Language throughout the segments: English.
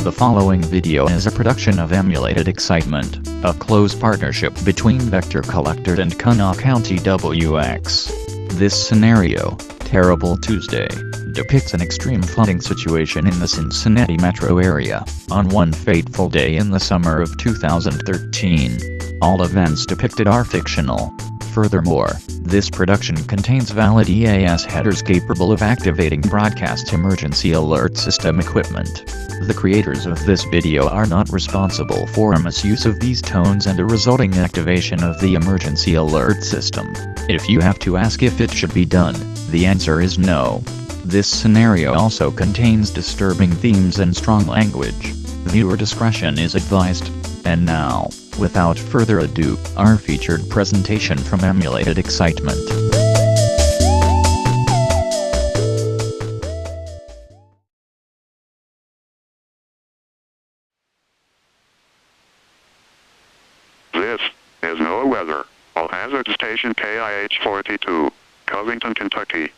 The following video is a production of Emulated Excitement, a close partnership between Vector Collector and Kanawha County WX. This scenario, Terrible Tuesday, depicts an extreme flooding situation in the Cincinnati metro area, on one fateful day in the summer of 2013. All events depicted are fictional. Furthermore, this production contains valid EAS headers capable of activating broadcast emergency alert system equipment. The creators of this video are not responsible for misuse of these tones and a resulting activation of the emergency alert system. If you have to ask if it should be done, the answer is no. This scenario also contains disturbing themes and strong language. Viewer discretion is advised. And now, without further ado, our featured presentation from Emulated Excitement. This is NOAA weather. All hazard station KIH 42, Covington, Kentucky.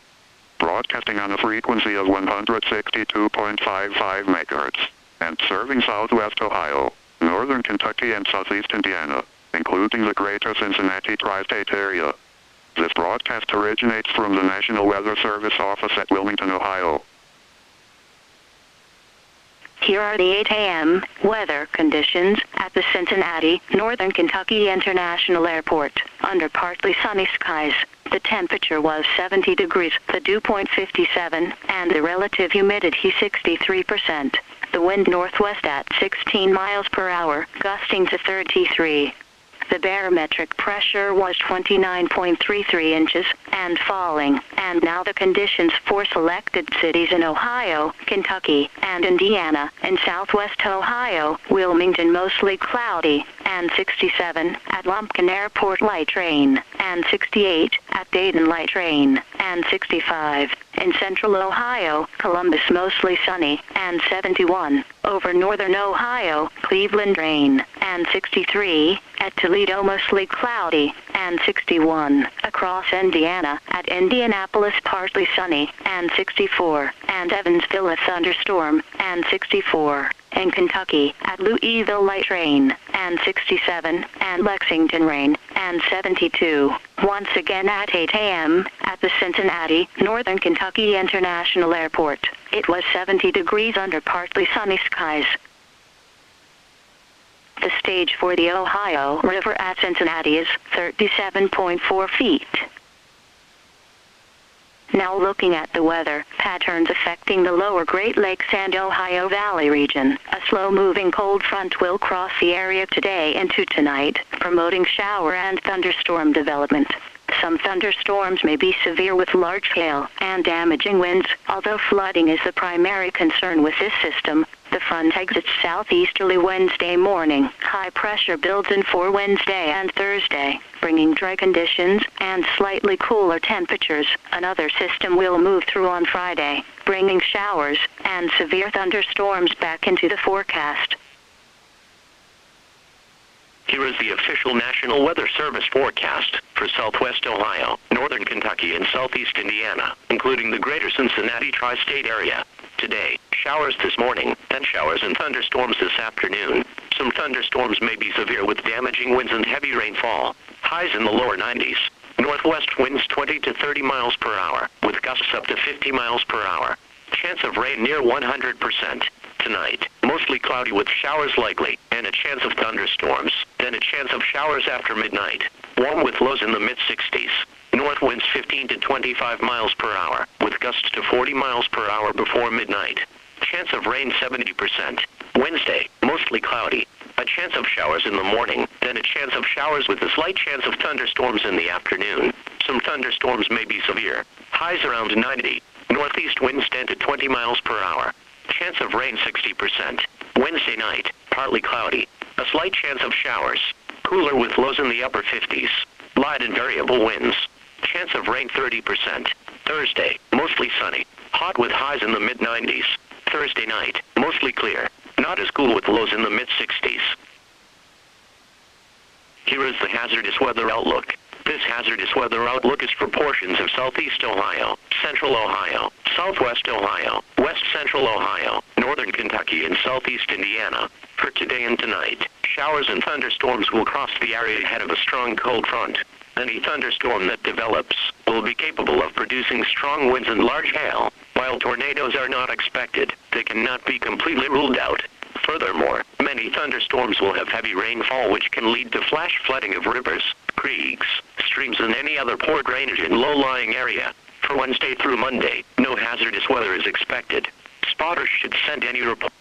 Broadcasting on a frequency of 162.55 MHz, and serving southwest Ohio, northern Kentucky and southeast Indiana, including the greater Cincinnati tri-state area. This broadcast originates from the National Weather Service office at Wilmington, Ohio. Here are the 8 a.m. weather conditions at the Cincinnati, Northern Kentucky International Airport. Under partly sunny skies, the temperature was 70 degrees, the dew point 57, and the relative humidity 63%. The wind northwest at 16 miles per hour, gusting to 33. The barometric pressure was 29.33 inches, and falling. And now the conditions for selected cities in Ohio, Kentucky, and Indiana. In southwest Ohio, Wilmington mostly cloudy, and 67 at Lumpkin Airport light rain, and 68 at Dayton light rain, and 65 in central Ohio, Columbus mostly sunny, and 71 over northern Ohio, Cleveland rain, and 63 at Toledo mostly cloudy, and 61 across Indiana at Indianapolis partly sunny, and 64 and Evansville a thunderstorm, and 64 in Kentucky at Louisville light rain, and 67 and Lexington rain, and 72 once again at 8 a.m. at the Cincinnati, Northern Kentucky International Airport. It was 70 degrees under partly sunny skies. The stage for the Ohio River at Cincinnati is 37.4 feet. Now looking at the weather patterns affecting the lower Great Lakes and Ohio Valley region. A slow-moving cold front will cross the area today into tonight, promoting shower and thunderstorm development. Some thunderstorms may be severe with large hail and damaging winds. Although flooding is the primary concern with this system, the front exits southeasterly Wednesday morning. High pressure builds in for Wednesday and Thursday, bringing dry conditions and slightly cooler temperatures. Another system will move through on Friday, bringing showers and severe thunderstorms back into the forecast. Here is the official National Weather Service forecast for southwest Ohio, northern Kentucky, and southeast Indiana, including the greater Cincinnati tri-state area. Today, showers this morning, then showers and thunderstorms this afternoon. Some thunderstorms may be severe with damaging winds and heavy rainfall. Highs in the lower 90s. Northwest winds 20 to 30 miles per hour, with gusts up to 50 miles per hour. Chance of rain near 100%. Tonight, mostly cloudy with showers likely, and a chance of thunderstorms, then a chance of showers after midnight. Warm with lows in the mid-60s. North winds 15 to 25 miles per hour, with gusts to 40 miles per hour before midnight. Chance of rain 70%. Wednesday, mostly cloudy. A chance of showers in the morning, then a chance of showers with a slight chance of thunderstorms in the afternoon. Some thunderstorms may be severe. Highs around 90. Northeast winds 10 to 20 miles per hour. Chance of rain 60%. Wednesday night, partly cloudy. A slight chance of showers. Cooler with lows in the upper 50s. Light and variable winds. Chance of rain 30%. Thursday, mostly sunny. Hot with highs in the mid-90s. Thursday night, mostly clear. Not as cool with lows in the mid-60s. Here is the hazardous weather outlook. This hazardous weather outlook is for portions of southeast Ohio, central Ohio, southwest Ohio, west central Ohio, northern northern Kentucky and southeast Indiana. For today and tonight, showers and thunderstorms will cross the area ahead of a strong cold front. Any thunderstorm that develops will be capable of producing strong winds and large hail. While tornadoes are not expected, they cannot be completely ruled out. Furthermore, many thunderstorms will have heavy rainfall, which can lead to flash flooding of rivers, creeks, streams, and any other poor drainage in low-lying area. For Wednesday through Monday, no hazardous weather is expected. Spotters should send any report.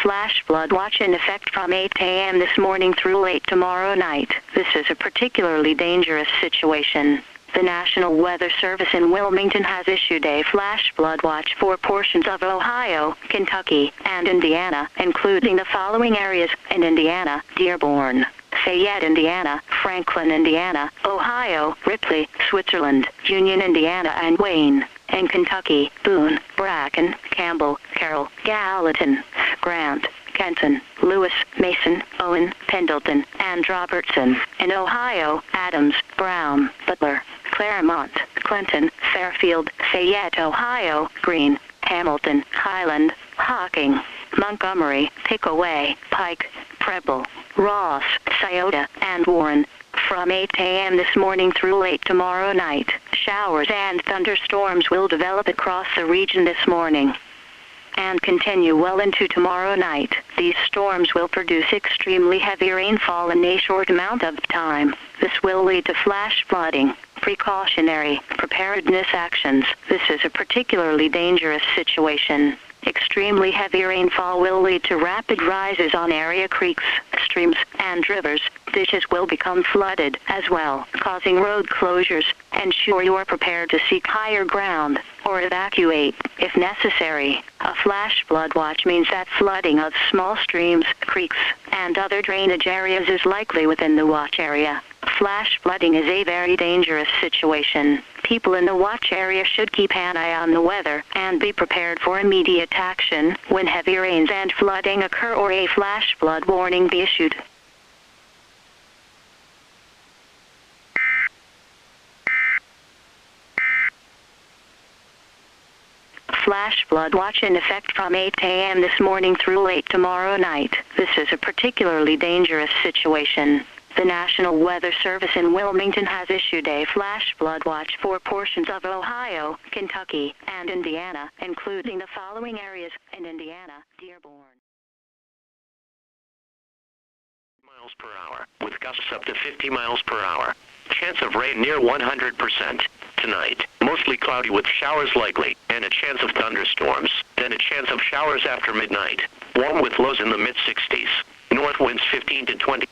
Flash flood watch in effect from 8 a.m. this morning through late tomorrow night. This is a particularly dangerous situation. The National Weather Service in Wilmington has issued a flash flood watch for portions of Ohio, Kentucky, and Indiana, including the following areas: in Indiana, Dearborn, Fayette, Indiana, Franklin, Indiana, Ohio, Ripley, Switzerland, Union, Indiana, and Wayne. In Kentucky, Boone, Bracken, Campbell, Carroll, Gallatin, Grant, Kenton, Lewis, Mason, Owen, Pendleton, and Robertson. In Ohio, Adams, Brown, Butler, Claremont, Clinton, Fairfield, Fayette, Ohio, Greene, Hamilton, Highland, Hocking, Montgomery, Pickaway, Pike, Preble, Ross, Scioto, and Warren. From 8 a.m. this morning through late tomorrow night, showers and thunderstorms will develop across the region this morning and continue well into tomorrow night. These storms will produce extremely heavy rainfall in a short amount of time. This will lead to flash flooding. Precautionary preparedness actions. This is a particularly dangerous situation. Extremely heavy rainfall will lead to rapid rises on area creeks, streams, and rivers. Ditches will become flooded as well, causing road closures. Ensure you are prepared to seek higher ground or evacuate if necessary. A flash flood watch means that flooding of small streams, creeks, and other drainage areas is likely within the watch area. Flash flooding is a very dangerous situation. People in the watch area should keep an eye on the weather and be prepared for immediate action when heavy rains and flooding occur or a flash flood warning be issued. Flash flood watch in effect from 8 a.m. this morning through late tomorrow night. This is a particularly dangerous situation. The National Weather Service in Wilmington has issued a flash flood watch for portions of Ohio, Kentucky, and Indiana, including the following areas: in Indiana, Dearborn. Miles per hour, with gusts up to 50 miles per hour. Chance of rain near 100%. Tonight, mostly cloudy with showers likely, and a chance of thunderstorms, then a chance of showers after midnight. Warm with lows in the mid-60s. North winds 15 to 20.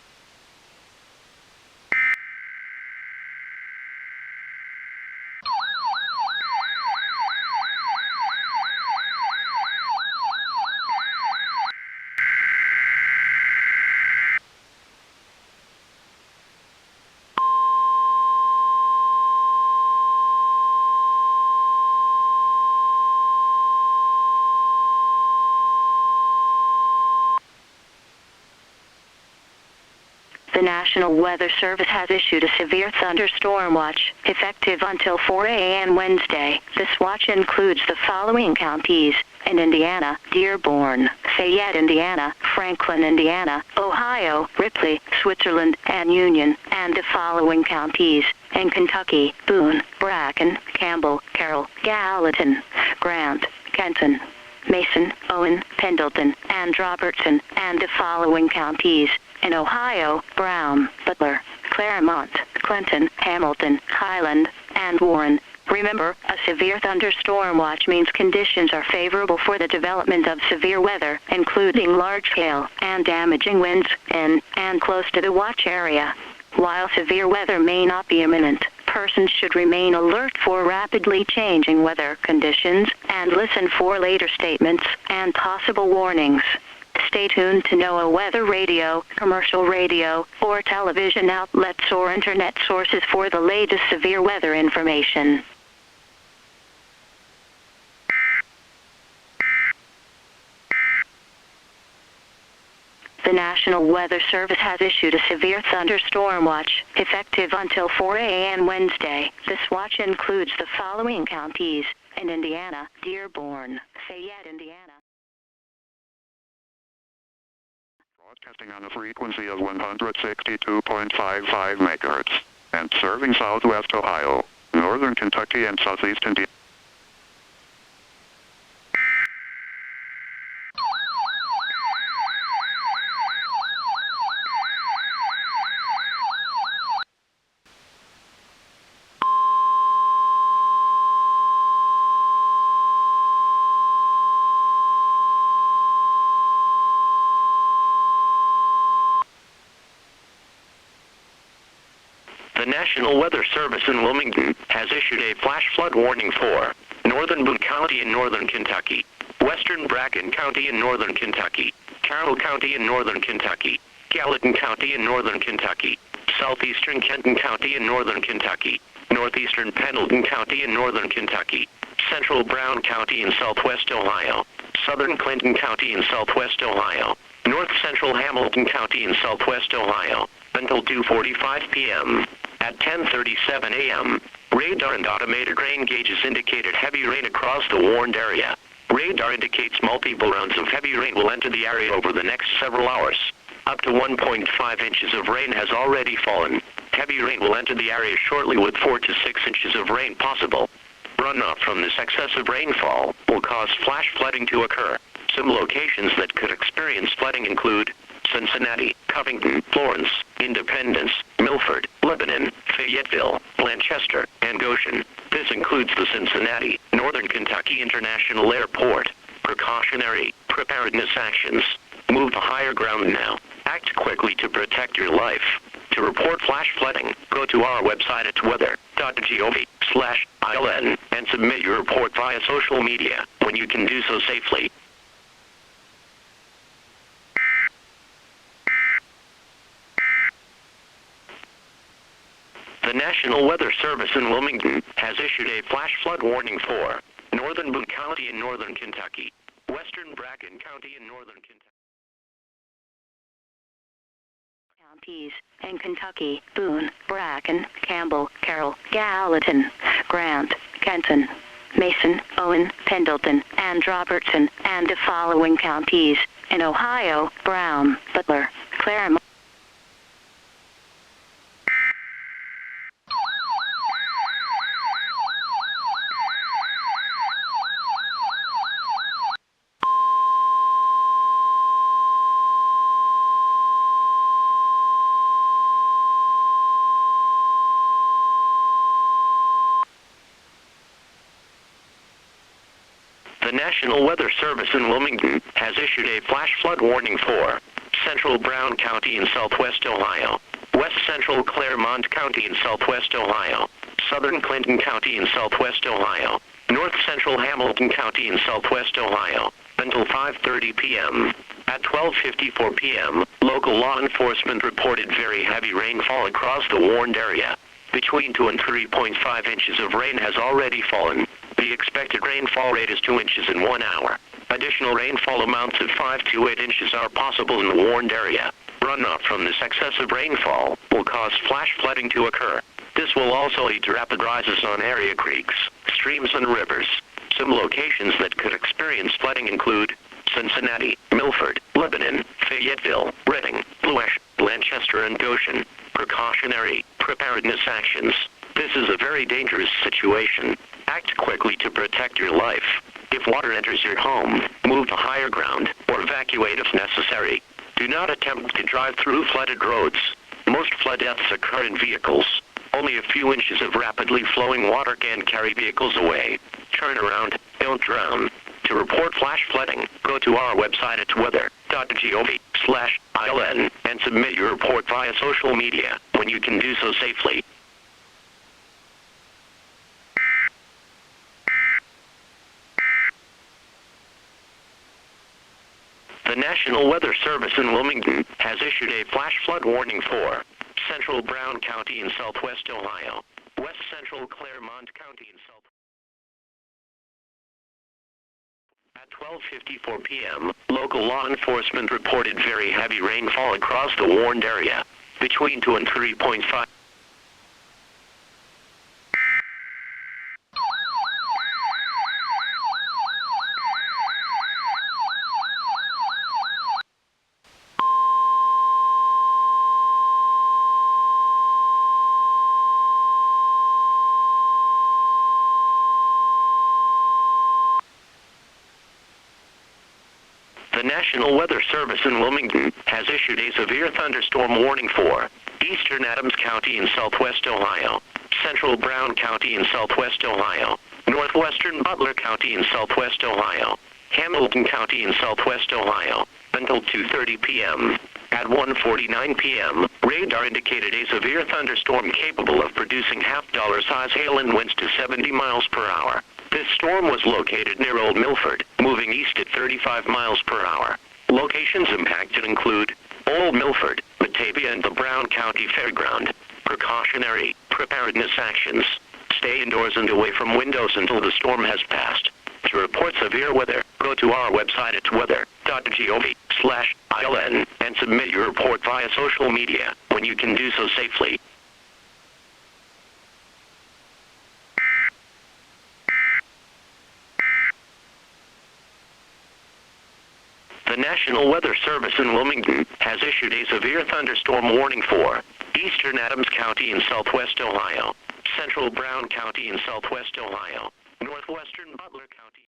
The National Weather Service has issued a severe thunderstorm watch, effective until 4 a.m. Wednesday. This watch includes the following counties: in Indiana, Dearborn, Fayette, Indiana, Franklin, Indiana, Ohio, Ripley, Switzerland, and Union, and the following counties: in Kentucky, Boone, Bracken, Campbell, Carroll, Gallatin, Grant, Kenton, Mason, Owen, Pendleton, and Robertson, and the following counties: in Ohio, Brown, Butler, Claremont, Clinton, Hamilton, Highland, and Warren. Remember, a severe thunderstorm watch means conditions are favorable for the development of severe weather, including large hail and damaging winds in and close to the watch area. While severe weather may not be imminent, persons should remain alert for rapidly changing weather conditions and listen for later statements and possible warnings. Stay tuned to NOAA weather radio, commercial radio, or television outlets or internet sources for the latest severe weather information. The National Weather Service has issued a severe thunderstorm watch, effective until 4 a.m. Wednesday. This watch includes the following counties: in Indiana, Dearborn, Fayette, Indiana. Broadcasting on a frequency of 162.55 megahertz, and serving southwest Ohio, northern Kentucky, and southeast Indiana. The National Weather Service in Wilmington has issued a flash flood warning for northern Boone County in northern Kentucky, western Bracken County in northern Kentucky, Carroll County in northern Kentucky, Gallatin County in northern Kentucky, southeastern Kenton County in northern Kentucky, northeastern Pendleton County in northern Kentucky, central Brown County in southwest Ohio, southern Clinton County in southwest Ohio, north central Hamilton County in southwest Ohio, until 2:45 p.m. At 10:37 a.m., radar and automated rain gauges indicated heavy rain across the warned area. Radar indicates multiple rounds of heavy rain will enter the area over the next several hours. Up to 1.5 inches of rain has already fallen. Heavy rain will enter the area shortly with 4 to 6 inches of rain possible. Runoff from this excessive rainfall will cause flash flooding to occur. Some locations that could experience flooding include Cincinnati, Covington, Florence, Independence, Milford, Lebanon, Fayetteville, Lancaster, and Goshen. This includes the Cincinnati, Northern Kentucky International Airport. Precautionary preparedness actions. Move to higher ground now. Act quickly to protect your life. To report flash flooding, go to our website at weather.gov/ILN and submit your report via social media when you can do so safely. The National Weather Service in Wilmington has issued a flash flood warning for northern Boone County in northern Kentucky, western Bracken County in northern Kentucky. Counties in Kentucky: Boone, Bracken, Campbell, Carroll, Gallatin, Grant, Kenton, Mason, Owen, Pendleton, and Robertson, and the following counties in Ohio: Brown, Butler, Claremont. The National Weather Service in Wilmington has issued a flash flood warning for central Brown County in southwest Ohio, west central Claremont County in southwest Ohio, southern Clinton County in southwest Ohio, north central Hamilton County in southwest Ohio, until 5:30 p.m. At 12:54 p.m., local law enforcement reported very heavy rainfall across the warned area. Between 2 and 3.5 inches of rain has already fallen. The expected rainfall rate is 2 inches in 1 hour. Additional rainfall amounts of 5 to 8 inches are possible in the warned area. Runoff from this excessive rainfall will cause flash flooding to occur. This will also lead to rapid rises on area creeks, streams, and rivers. Some locations that could experience flooding include Cincinnati, Milford, Lebanon, Fayetteville, Reading, Blue Ash, Lancaster, and Goshen. Precautionary preparedness actions. This is a very dangerous situation. Act quickly to protect your life. If water enters your home, move to higher ground or evacuate if necessary. Do not attempt to drive through flooded roads. Most flood deaths occur in vehicles. Only a few inches of rapidly flowing water can carry vehicles away. Turn around, don't drown. To report flash flooding, go to our website at weather.gov/ILN and submit your report via social media when you can do so safely. The National Weather Service in Wilmington has issued a flash flood warning for central Brown County in southwest Ohio, west central Claremont County in south. At 12:54 p.m., local law enforcement reported very heavy rainfall across the warned area, between 2 and 3.5. The National Weather Service in Wilmington has issued a severe thunderstorm warning for eastern Adams County in southwest Ohio, central Brown County in southwest Ohio, northwestern Butler County in southwest Ohio, Hamilton County in southwest Ohio, until 2:30 p.m. At 1:49 p.m., radar indicated a severe thunderstorm capable of producing half-dollar-size hail and winds to 70 miles per hour. This storm was located near Old Milford, moving east at 35 miles per hour. Locations impacted include Old Milford, Batavia, and the Brown County Fairground. Precautionary preparedness actions. Stay indoors and away from windows until the storm has passed. To report severe weather, go to our website at weather.gov/ILN and submit your report via social media when you can do so safely. The National Weather Service in Wilmington has issued a severe thunderstorm warning for eastern Adams County in southwest Ohio, central Brown County in southwest Ohio, northwestern Butler County.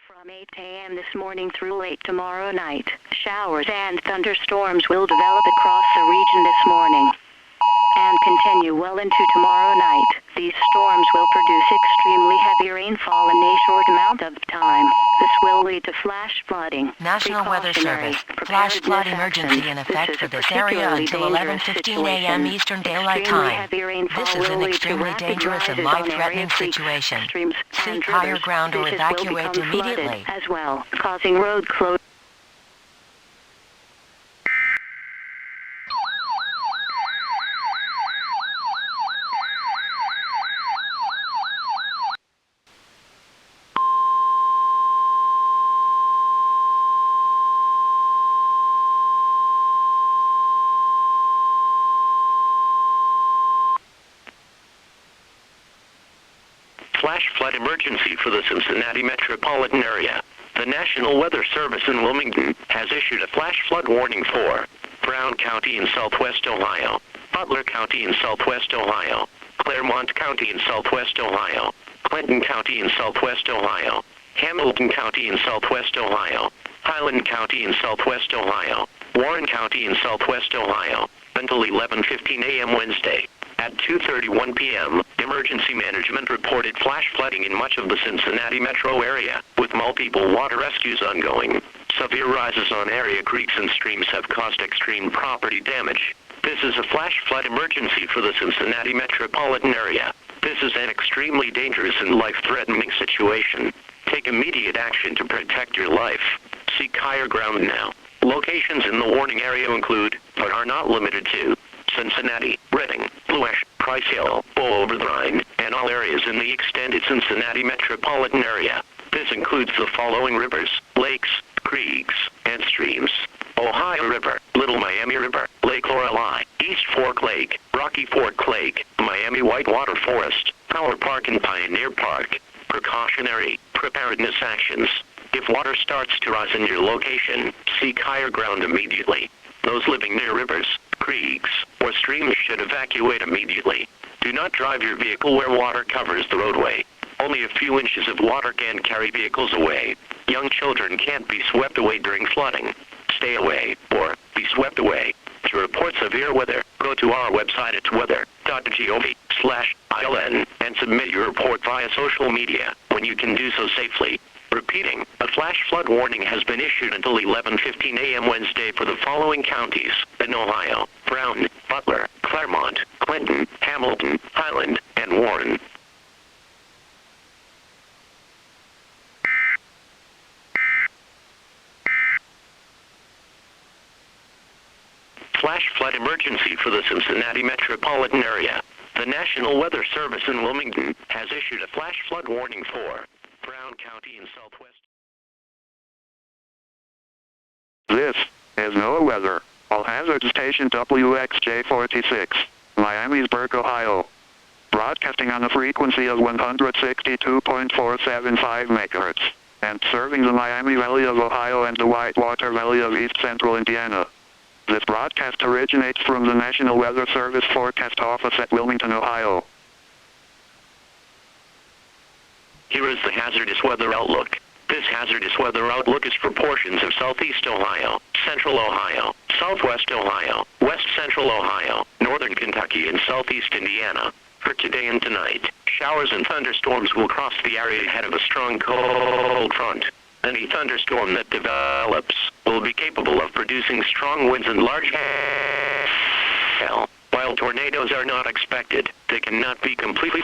From 8 a.m. this morning through late tomorrow night, showers and thunderstorms will develop across the region this morning and continue well into tomorrow night. These storms will produce extremely heavy rainfall in a short amount of time. This will lead to flash flooding. National Weather Service. Flash flood emergency in effect for this area until 11:15 a.m. Eastern Daylight Time. This is an extremely dangerous and life-threatening situation. Seek higher ground or evacuate immediately. As well, causing road closure. Flash flood emergency for the Cincinnati metropolitan area. The National Weather Service in Wilmington has issued a flash flood warning for Brown County in southwest Ohio, Butler County in southwest Ohio, Claremont County in southwest Ohio, Clinton County in southwest Ohio, Hamilton County in southwest Ohio, Highland County in southwest Ohio, Warren County in southwest Ohio, until 11:15 a.m. Wednesday. At 2:31 p.m., emergency management reported flash flooding in much of the Cincinnati metro area, with multiple water rescues ongoing. Severe rises on area creeks and streams have caused extreme property damage. This is a flash flood emergency for the Cincinnati metropolitan area. This is an extremely dangerous and life-threatening situation. Take immediate action to protect your life. Seek higher ground now. Locations in the warning area include, but are not limited to, Cincinnati, Reading, Blue Ash, Price Hill, over the Rhine, and all areas in the extended Cincinnati metropolitan area. This includes the following rivers, lakes, creeks, and streams: Ohio River, Little Miami River, Lake Lorelei, East Fork Lake, Rocky Fork Lake, Miami Whitewater Forest, Power Park and Pioneer Park. Precautionary preparedness actions. If water starts to rise in your location, seek higher ground immediately. Those living near rivers, creeks, or streams should evacuate immediately. Do not drive your vehicle where water covers the roadway. Only a few inches of water can carry vehicles away. Young children can't be swept away during flooding. Stay away, or be swept away. To report severe weather, go to our website at weather.gov/ILN and submit your report via social media when you can do so safely. Repeating, a flash flood warning has been issued until 11:15 a.m. Wednesday for the following counties in Ohio: Brown, Butler, Claremont, Clinton, Hamilton, Highland, and Warren. emergency for the Cincinnati metropolitan area. The National Weather Service in Wilmington has issued a flash flood warning for Brown County in southwest. This is NOAA weather. All hazard station WXJ46, Miamisburg, Ohio. Broadcasting on a frequency of 162.475 MHz, and serving the Miami Valley of Ohio and the Whitewater Valley of East Central Indiana. This broadcast originates from the National Weather Service Forecast Office at Wilmington, Ohio. Here is the hazardous weather outlook. This hazardous weather outlook is for portions of southeast Ohio, central Ohio, southwest Ohio, west central Ohio, northern Kentucky, and southeast Indiana. For today and tonight, showers and thunderstorms will cross the area ahead of a strong cold front. Any thunderstorm that develops will be capable of producing strong winds and large hail. While tornadoes are not expected, they cannot be completely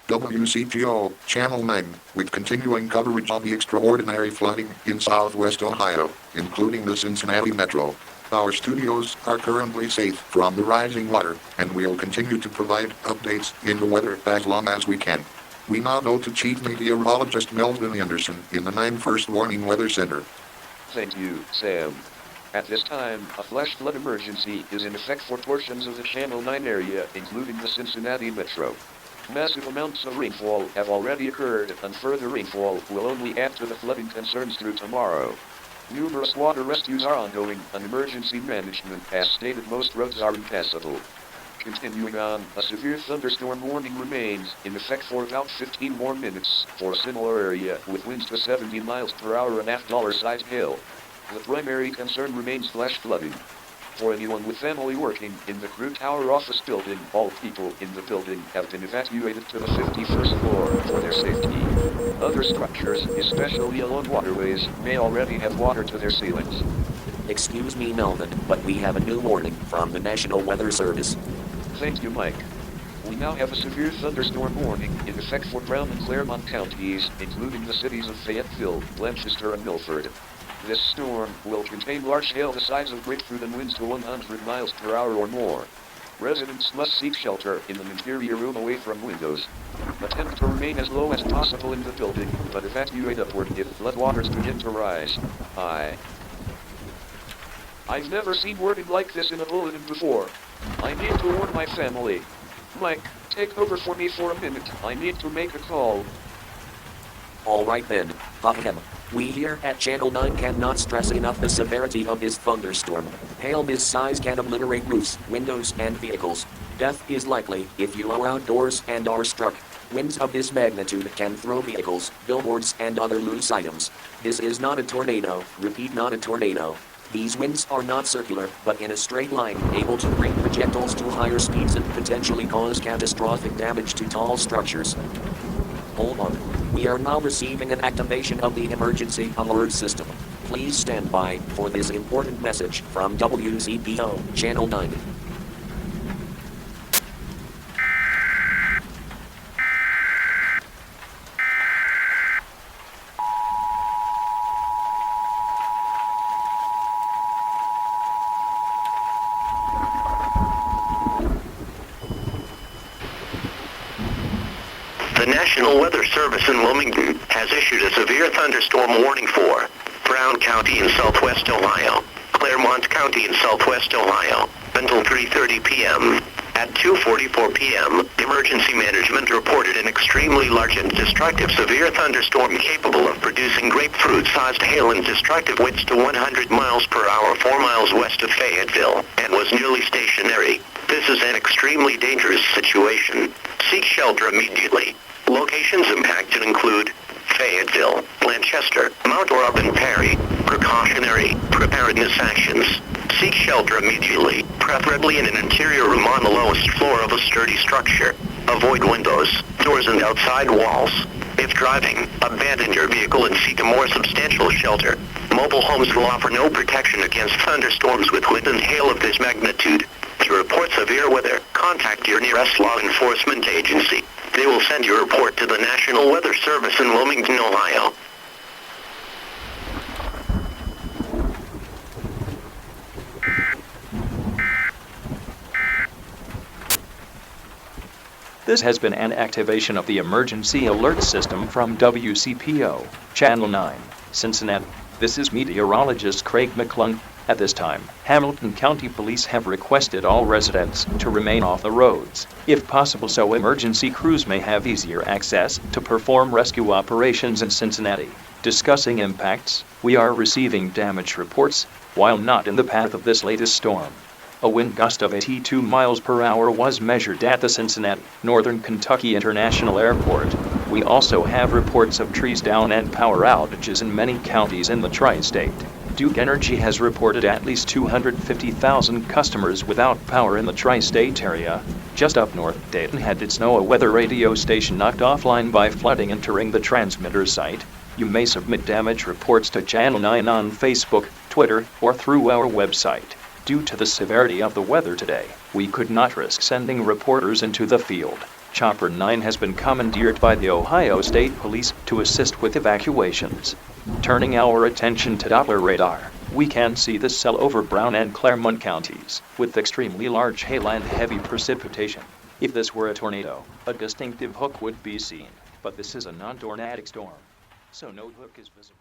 WCPO, Channel 9, with continuing coverage on the extraordinary flooding in southwest Ohio, including the Cincinnati Metro. Our studios are currently safe from the rising water, and we'll continue to provide updates in the weather as long as we can. We now go to Chief Meteorologist Melvin Anderson in the 9th Warning Weather Center. Thank you, Sam. At this time, a flash flood emergency is in effect for portions of the Channel 9 area, including the Cincinnati Metro. Massive amounts of rainfall have already occurred, and further rainfall will only add to the flooding concerns through tomorrow. Numerous water rescues are ongoing, and emergency management has stated most roads are impassable. Continuing on, a severe thunderstorm warning remains in effect for about 15 more minutes for a similar area with winds to 70 miles per hour and $5 hail. The primary concern remains flash flooding. For anyone with family working in the crew tower office building, all people in the building have been evacuated to the 51st floor for their safety. Other structures, especially along waterways, may already have water to their ceilings. Excuse me, Melvin, but we have a new warning from the National Weather Service. Thank you, Mike. We now have a severe thunderstorm warning in effect for Brown and Claremont counties, including the cities of Fayetteville, Blanchester, and Milford. This storm will contain large hail the size of grapefruit and winds to 100 miles per hour or more. Residents must seek shelter in an interior room away from windows. Attempt to remain as low as possible in the building, but evacuate upward if floodwaters begin to rise. I've never seen wording like this in a bulletin before. I need to warn my family. Mike, take over for me for a minute. I need to make a call. All right then, Ahem. We here at Channel 9 cannot stress enough the severity of this thunderstorm. Hail this size can obliterate roofs, windows, and vehicles. Death is likely if you are outdoors and are struck. Winds of this magnitude can throw vehicles, billboards, and other loose items. This is not a tornado. Repeat, not a tornado. These winds are not circular, but in a straight line, able to bring projectiles to higher speeds and potentially cause catastrophic damage to tall structures. Hold on. We are now receiving an activation of the emergency alert system. Please stand by for this important message from WCPO, Channel 9. The National Weather Service in Wilmington has issued a severe thunderstorm warning for Brown County in southwest Ohio, Claremont County in southwest Ohio, until 3:30 p.m. At 2:44 p.m., emergency management reported an extremely large and destructive severe thunderstorm capable of producing grapefruit-sized hail and destructive winds to 100 miles per hour 4 miles west of Fayetteville, and was nearly stationary. This is an extremely dangerous situation. Seek shelter immediately. Locations impacted include Fayetteville, Lancaster, Mount Orab, and Perry. Precautionary preparedness actions. Seek shelter immediately, preferably in an interior room on the lowest floor of a sturdy structure. Avoid windows, doors, and outside walls. If driving, abandon your vehicle and seek a more substantial shelter. Mobile homes will offer no protection against thunderstorms with wind and hail of this magnitude. To report severe weather, contact your nearest law enforcement agency. They will send your report to the National Weather Service in Wilmington, Ohio. This has been an activation of the emergency alert system from WCPO, Channel 9, Cincinnati. This is meteorologist Craig McClung. At this time, Hamilton County Police have requested all residents to remain off the roads, if possible, so emergency crews may have easier access to perform rescue operations in Cincinnati. Discussing impacts, we are receiving damage reports, while not in the path of this latest storm. A wind gust of 82 miles per hour was measured at the Cincinnati, Northern Kentucky International Airport. We also have reports of trees down and power outages in many counties in the tri-state. Duke Energy has reported at least 250,000 customers without power in the tri-state area. Just up north, Dayton had its NOAA weather radio station knocked offline by flooding entering the transmitter site. You may submit damage reports to Channel 9 on Facebook, Twitter, or through our website. Due to the severity of the weather today, we could not risk sending reporters into the field. Chopper 9 has been commandeered by the Ohio State Police to assist with evacuations. Turning our attention to Doppler radar, we can see the cell over Brown and Claremont counties, with extremely large hail and heavy precipitation. If this were a tornado, a distinctive hook would be seen, but this is a non-tornadic storm, so no hook is visible.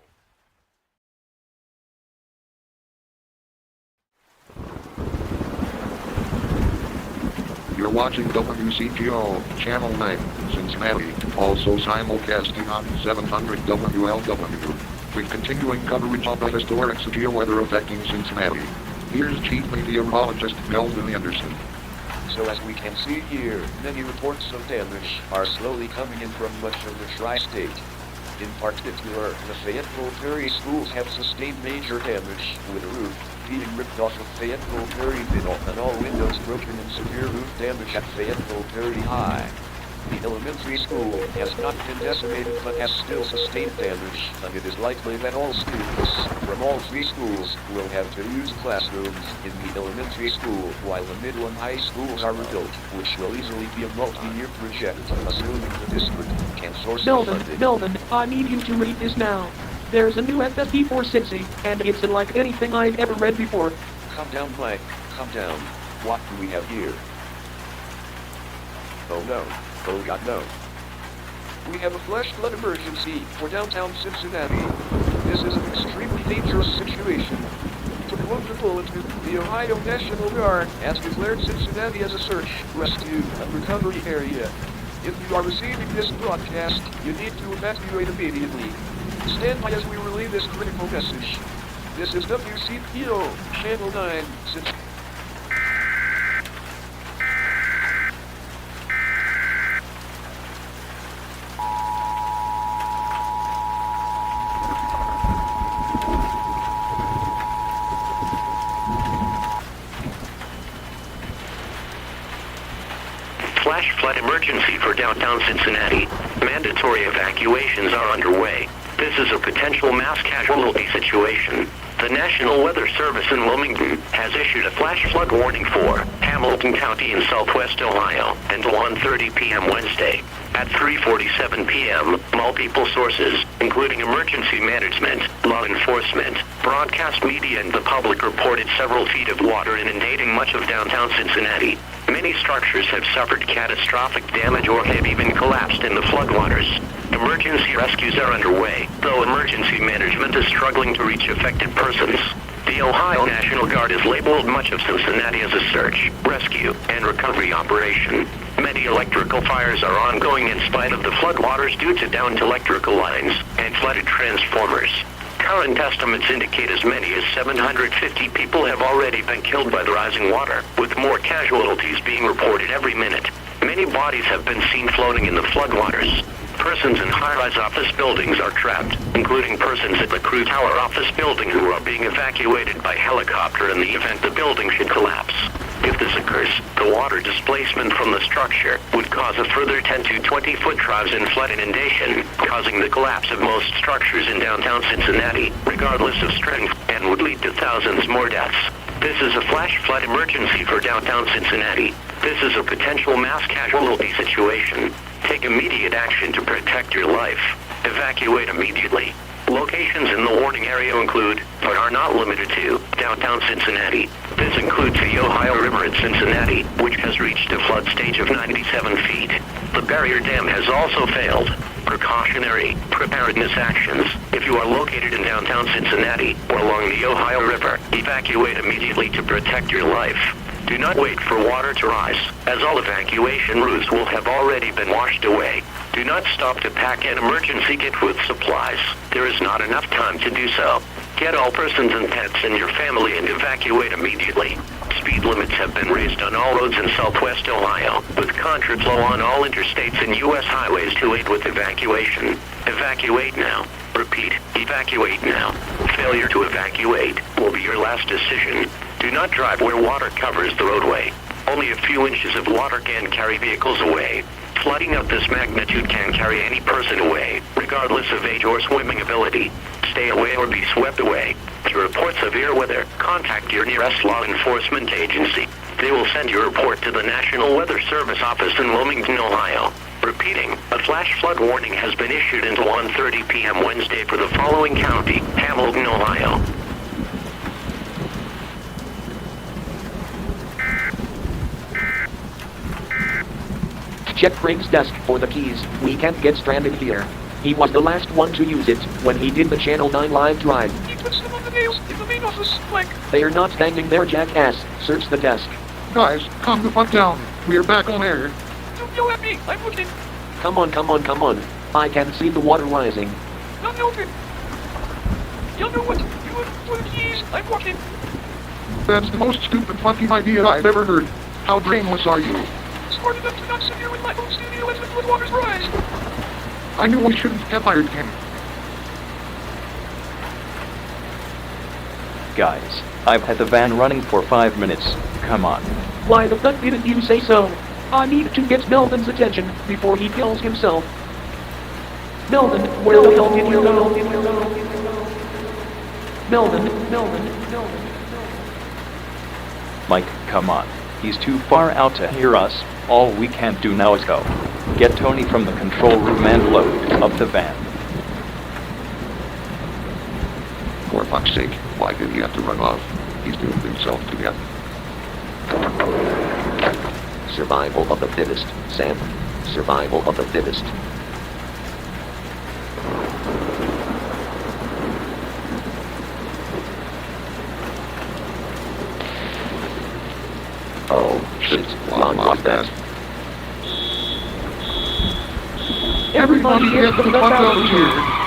You're watching WCPO, Channel 9, Cincinnati, also simulcasting on 700 WLW. With continuing coverage of the historic severe weather affecting Cincinnati. Here's Chief Meteorologist Melvin Anderson. So as we can see here, many reports of damage are slowly coming in from much of the tri-state. In particular, the Fayetteville Perry schools have sustained major damage, with a roof being ripped off of Fayetteville Perry Middle and all windows broken and severe roof damage at Fayetteville Perry High. The elementary school has not been decimated but has still sustained damage, and it is likely that all students from all three schools will have to use classrooms in the elementary school while the middle and high schools are rebuilt, which will easily be a multi-year project, assuming the district can source funding. Melvin, I need you to read this now. There's a new FFP for Cincy, and it's unlike anything I've ever read before. Calm down, Mike. Calm down. What do we have here? Oh no. Oh God, no. We have a flash flood emergency for downtown Cincinnati. This is an extremely dangerous situation. To quote the bulletin, the Ohio National Guard has declared Cincinnati as a search, rescue, and recovery area. If you are receiving this broadcast, you need to evacuate immediately. Stand by as we relay this critical message. This is WCPO, Channel 9, Cincinnati. Flash flood emergency for downtown Cincinnati. Mandatory evacuations are underway. This is a potential mass casualty situation. The National Weather Service in Wilmington has issued a flash flood warning for Hamilton County in southwest Ohio until 1:30 p.m. Wednesday. At 3:47 p.m., multiple sources, including emergency management, law enforcement, broadcast media, and the public reported several feet of water inundating much of downtown Cincinnati. Many structures have suffered catastrophic damage or have even collapsed in the floodwaters. Emergency rescues are underway, though emergency management is struggling to reach affected persons. The Ohio National Guard has labeled much of Cincinnati as a search, rescue, and recovery operation. Many electrical fires are ongoing in spite of the floodwaters due to downed electrical lines and flooded transformers. Current estimates indicate as many as 750 people have already been killed by the rising water, with more casualties being reported every minute. Many bodies have been seen floating in the floodwaters. Persons in high-rise office buildings are trapped, including persons at the Crew Tower office building who are being evacuated by helicopter in the event the building should collapse. If this occurs, the water displacement from the structure would cause a further 10 to 20 foot drives in flood inundation, causing the collapse of most structures in downtown Cincinnati, regardless of strength, and would lead to thousands more deaths. This is a flash flood emergency for downtown Cincinnati. This is a potential mass casualty situation. Take immediate action to protect your life. Evacuate immediately. Locations in the warning area include, but are not limited to, downtown Cincinnati. This includes the Ohio River at Cincinnati, which has reached a flood stage of 97 feet. The barrier dam has also failed. Precautionary preparedness actions. If you are located in downtown Cincinnati or along the Ohio River, evacuate immediately to protect your life. Do not wait for water to rise, as all evacuation routes will have already been washed away. Do not stop to pack an emergency kit with supplies. There is not enough time to do so. Get all persons and pets in your family and evacuate immediately. Speed limits have been raised on all roads in southwest Ohio, with contraflow on all interstates and U.S. highways to aid with evacuation. Evacuate now. Repeat, evacuate now. Failure to evacuate will be your last decision. Do not drive where water covers the roadway. Only a few inches of water can carry vehicles away. Flooding of this magnitude can carry any person away, regardless of age or swimming ability. Stay away or be swept away. To report severe weather, contact your nearest law enforcement agency. They will send your report to the National Weather Service office in Wilmington, Ohio. Repeating, a flash flood warning has been issued until 1:30 p.m. Wednesday for the following county: Hamilton, Ohio. Check Craig's desk for the keys. We can't get stranded here. He was the last one to use it when he did the Channel 9 live drive. He puts them on the nails in the main office, like... They're not standing there, jackass. Search the desk. Guys, calm the fuck down. We're back on air. Don't yell at me, I'm looking. Come on, come on, come on. I can see the water rising. Not open. You know what? You look for the keys, I'm walking. That's the most stupid fucking idea I've ever heard. How brainless are you? Smart enough to not sit here in my home studio as the floodwaters rise. I knew I shouldn't have hired him. Guys, I've had the van running for 5 minutes. Come on. Why the fuck didn't you say so? I need to get Melvin's attention before he kills himself. Melvin, where the hell did you go? Melvin. Mike, come on. He's too far out to hear us. All we can do now is go. Get Tony from the control room and load up the van. For fuck's sake, why did he have to run off? He's doomed himself to death. Survival of the fittest, Sam. Survival of the fittest. Oh, shit. Long like that. Everybody get the fuck out of here.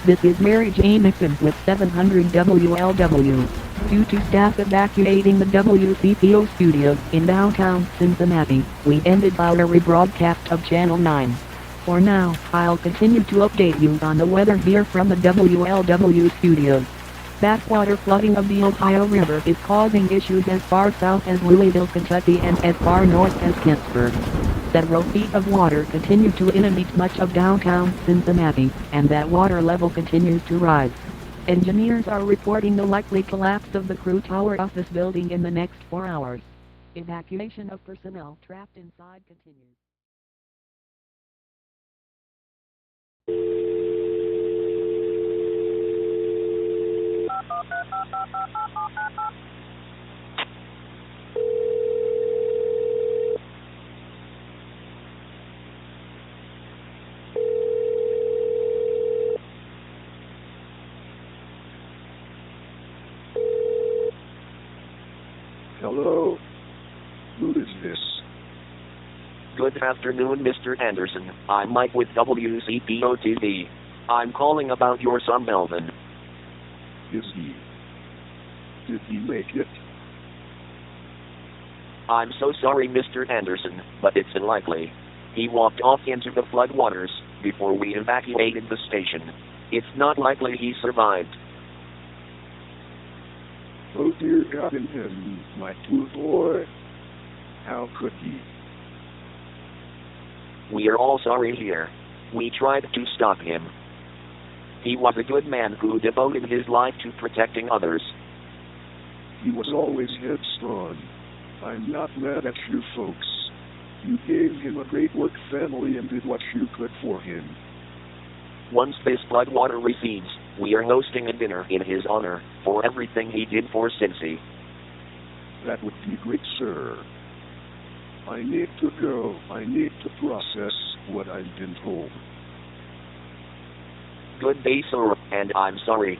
This is Mary Jane Nixon with 700 WLW. Due to staff evacuating the WCPO studio in downtown Cincinnati, we ended our rebroadcast of Channel 9. For now, I'll continue to update you on the weather here from the WLW studios. Backwater flooding of the Ohio River is causing issues as far south as Louisville, Kentucky and as far north as Pittsburgh. Several feet of water continue to inundate much of downtown Cincinnati, and that water level continues to rise. Engineers are reporting the likely collapse of the Crew Tower office building in the next 4 hours. Evacuation of personnel trapped inside continues. Hello? Who is this? Good afternoon, Mr. Anderson. I'm Mike with WCPO TV. I'm calling about your son Melvin. Is he? Did he make it? I'm so sorry, Mr. Anderson, but it's unlikely. He walked off into the floodwaters before we evacuated the station. It's not likely he survived. Oh dear God in heaven, my poor boy. How could he? We are all sorry here. We tried to stop him. He was a good man who devoted his life to protecting others. He was always headstrong. I'm not mad at you folks. You gave him a great work family and did what you could for him. Once this floodwater recedes, we are hosting a dinner in his honor for everything he did for Cincy. That would be great, sir. I need to go. I need to process what I've been told. Good day, sir, and I'm sorry.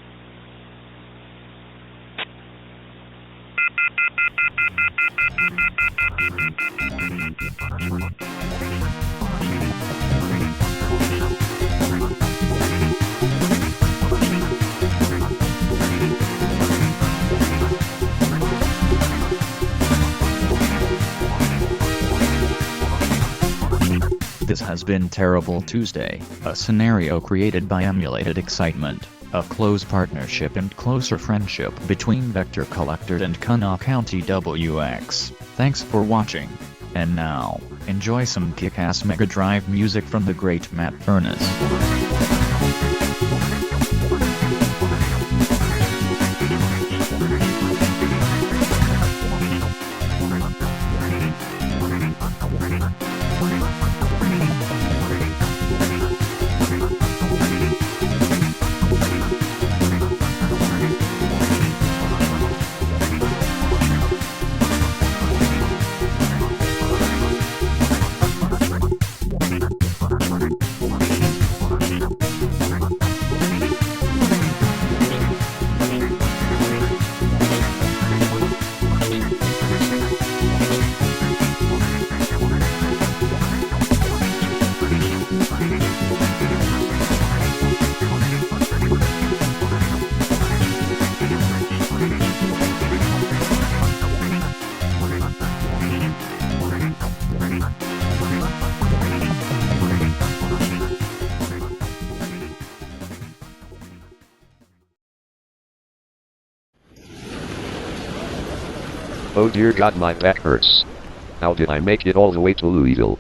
This has been Terrible Tuesday, a scenario created by emulated excitement, a close partnership and closer friendship between Vector Collector and Kanawha County WX. Thanks for watching. And now, enjoy some kick-ass Mega Drive music from the great Matt Furness. Oh dear God, my back hurts. How did I make it all the way to Louisville?